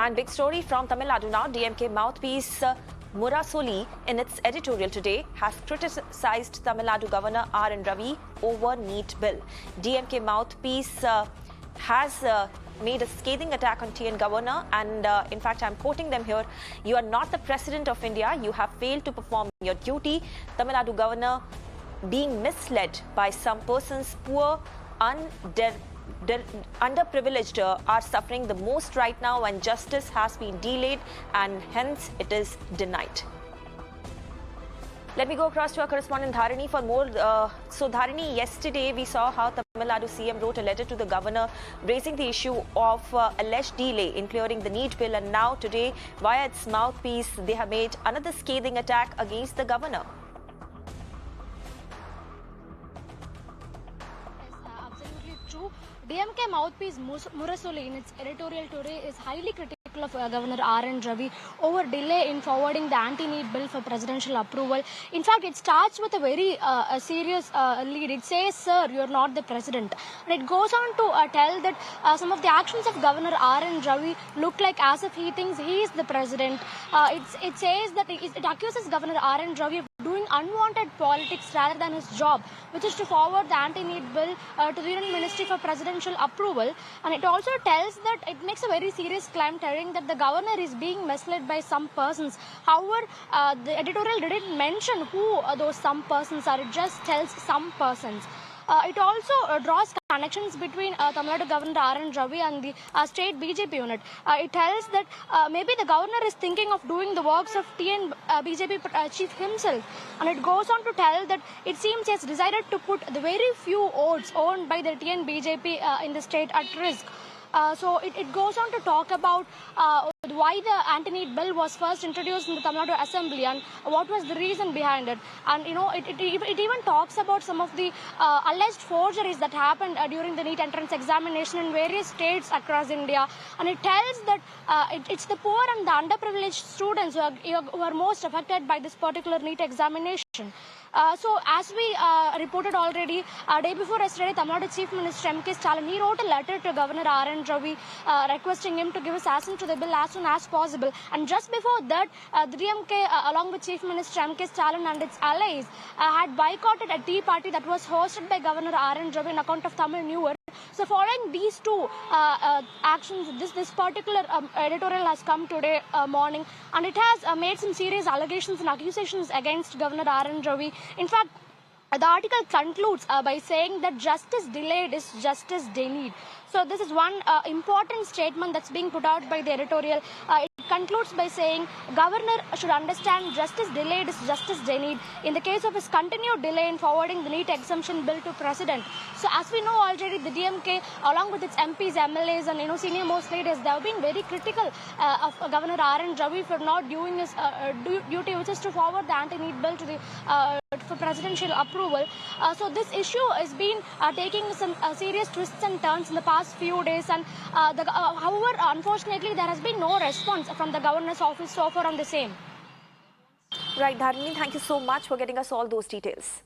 And big story from Tamil Nadu now. DMK Mouthpiece Murasoli, in its editorial today, has criticized Tamil Nadu Governor R.N. Ravi over NEET Bill. DMK Mouthpiece has made a scathing attack on TN Governor, and in fact, I'm quoting them here. "You are not the President of India. You have failed to perform your duty." Tamil Nadu Governor being misled by some persons, poor, underprivileged are suffering the most right now, and justice has been delayed and hence it is denied. Let me go across to our correspondent Dharini for more. So Dharini, yesterday we saw how Tamil Nadu CM wrote a letter to the governor raising the issue of alleged delay in clearing the NEET bill, and now today via its mouthpiece they have made another scathing attack against the governor. DMK Mouthpiece Murasoli in its editorial today is highly critical of Governor R.N. Ravi over delay in forwarding the anti-NEET bill for presidential approval. In fact, it starts with a very serious lead. It says, "Sir, you are not the president." And it goes on to tell that some of the actions of Governor R.N. Ravi look like as if he thinks he is the president. It says that it accuses Governor R.N. Ravi of doing unwanted politics rather than his job, which is to forward the anti-NEET bill to the Union Ministry for presidential approval. And it also tells that it makes a very serious claim, telling that the governor is being misled by some persons. However, the editorial didn't mention who those some persons are. It just tells some persons. It also draws connections between Tamil Nadu Governor R.N. Ravi and the state BJP unit. It tells that maybe the governor is thinking of doing the works of TN BJP chief himself. And it goes on to tell that it seems he has decided to put the very few votes owned by the TN BJP in the state at risk. So it goes on to talk about why the anti-NEET bill was first introduced in the Tamil Nadu Assembly and what was the reason behind it. And it even talks about some of the alleged forgeries that happened during the NEET entrance examination in various states across India. And it tells that it's the poor and the underprivileged students who are most affected by this particular NEET examination. So as we reported already, day before yesterday, Tamil Nadu Chief Minister NK Stalin, he wrote a letter to Governor R.N. Ravi requesting him to give his assent to the bill as soon as possible. And just before that, the DMK, along with Chief Minister NK Stalin and its allies, had boycotted a tea party that was hosted by Governor R.N. Ravi on account of Tamil New Year. So following these two actions, this particular editorial has come today morning, and it has made some serious allegations and accusations against Governor R.N. Ravi. In fact, the article concludes by saying that justice delayed is justice denied. So this is one important statement that's being put out by the editorial. It concludes by saying governor should understand justice delayed is justice denied in the case of his continued delay in forwarding the NEET exemption bill to president. So as we know already, the DMK, along with its MPs, MLAs and senior most leaders, they have been very critical of Governor R.N. Ravi for not doing his duty, which is to forward the anti-NEET bill to the for presidential approval. So this issue has been taking some serious twists and turns in the past few days, and however, unfortunately, there has been no response from the governor's office so far on the same. Right, Dharini, thank you so much for getting us all those details.